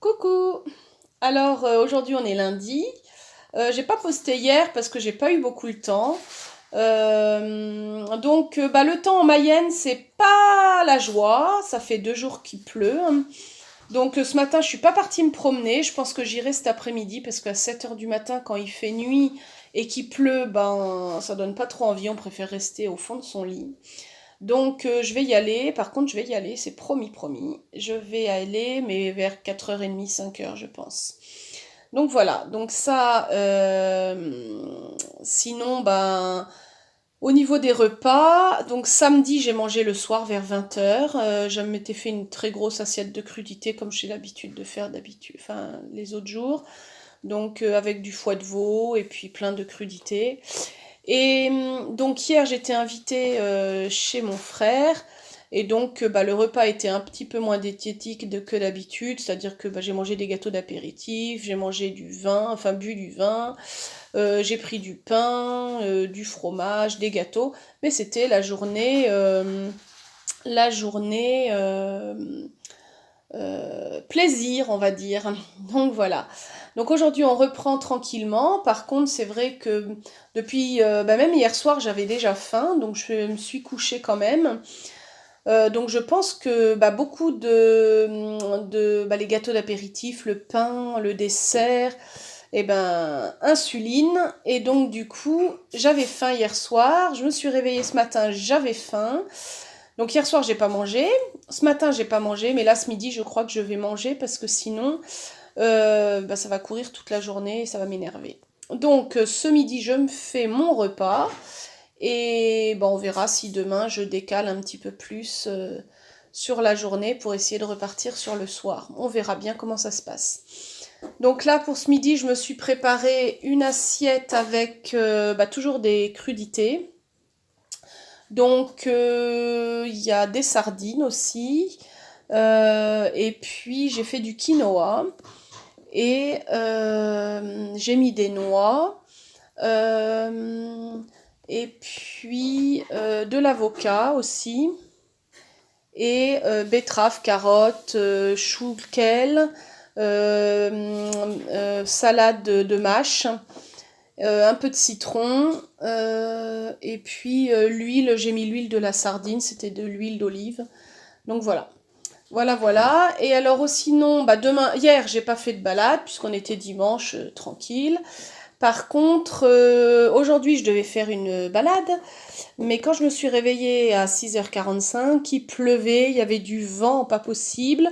Coucou! Alors aujourd'hui on est lundi. J'ai pas posté hier parce que j'ai pas eu beaucoup le temps. Le temps en Mayenne c'est pas la joie. Ça fait 2 jours qu'il pleut. Donc ce matin je suis pas partie me promener. Je pense que j'irai cet après-midi parce qu'à 7 heures du matin quand il fait nuit et qu'il pleut, ben ça donne pas trop envie. On préfère rester au fond de son lit. Donc je vais y aller, par contre je vais y aller, c'est promis promis. Je vais aller, mais vers 4h30, 5 heures je pense. Donc voilà, donc ça, sinon ben, au niveau des repas, donc samedi j'ai mangé le soir vers 20 heures. Je m'étais fait une très grosse assiette de crudités comme j'ai l'habitude de faire d'habitude, enfin les autres jours. Donc avec du foie de veau et puis plein de crudités. Et donc hier j'étais invitée chez mon frère et donc le repas était un petit peu moins diététique que d'habitude, c'est-à-dire que j'ai mangé des gâteaux d'apéritif, j'ai mangé du vin, enfin bu du vin, j'ai pris du pain, du fromage, des gâteaux, mais c'était la journée plaisir, on va dire. Donc voilà. Donc aujourd'hui, on reprend tranquillement. Par contre, c'est vrai que depuis, même hier soir, j'avais déjà faim, donc je me suis couchée quand même. Donc je pense que beaucoup de les gâteaux d'apéritif, le pain, le dessert, et insuline. Et donc du coup, j'avais faim hier soir. Je me suis réveillée ce matin, j'avais faim. Donc hier soir, j'ai pas mangé. Ce matin, j'ai pas mangé, mais là, ce midi, je crois que je vais manger parce que sinon, ça va courir toute la journée et ça va m'énerver. Donc ce midi, je me fais mon repas et on verra si demain, je décale un petit peu plus sur la journée pour essayer de repartir sur le soir. On verra bien comment ça se passe. Donc là, pour ce midi, je me suis préparé une assiette avec toujours des crudités. Donc, il y a des sardines aussi. Et puis, j'ai fait du quinoa. Et j'ai mis des noix. Et puis, de l'avocat aussi. Et betterave, carottes, chou, kale. Salade de mâche. Un peu de citron, et puis l'huile, j'ai mis l'huile de la sardine, c'était de l'huile d'olive. Donc voilà. Voilà, voilà. Et alors sinon, hier, j'ai pas fait de balade, puisqu'on était dimanche, tranquille. Par contre, aujourd'hui, je devais faire une balade, mais quand je me suis réveillée à 6h45, il pleuvait, il y avait du vent, pas possible.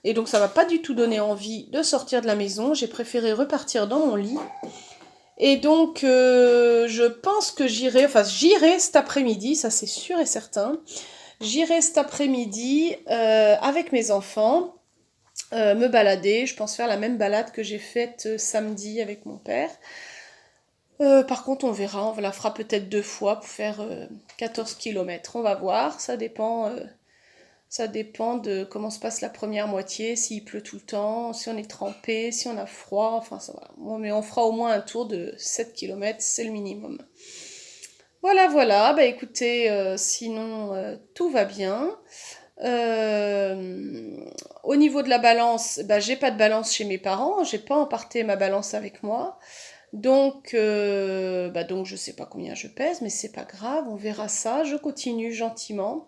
Et donc ça m'a pas du tout donné envie de sortir de la maison. J'ai préféré repartir dans mon lit. Et donc, je pense que j'irai cet après-midi, ça c'est sûr et certain. J'irai cet après-midi avec mes enfants me balader. Je pense faire la même balade que j'ai faite samedi avec mon père. Par contre, on verra, on la fera peut-être 2 fois pour faire 14 km. On va voir, ça dépend de comment se passe la première moitié, s'il pleut tout le temps, si on est trempé, si on a froid, enfin ça va. Bon, mais on fera au moins un tour de 7 km, c'est le minimum. Voilà, voilà, écoutez, sinon tout va bien. Au niveau de la balance, j'ai pas de balance chez mes parents, j'ai pas emporté ma balance avec moi. Donc je sais pas combien je pèse, mais c'est pas grave, on verra ça. Je continue gentiment.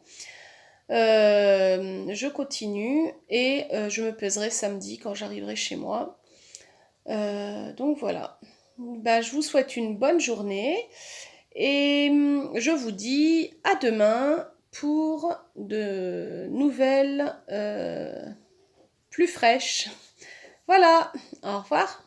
Je continue et je me pèserai samedi quand j'arriverai chez moi. Donc voilà. Je vous souhaite une bonne journée et je vous dis à demain pour de nouvelles plus fraîches. Voilà, au revoir.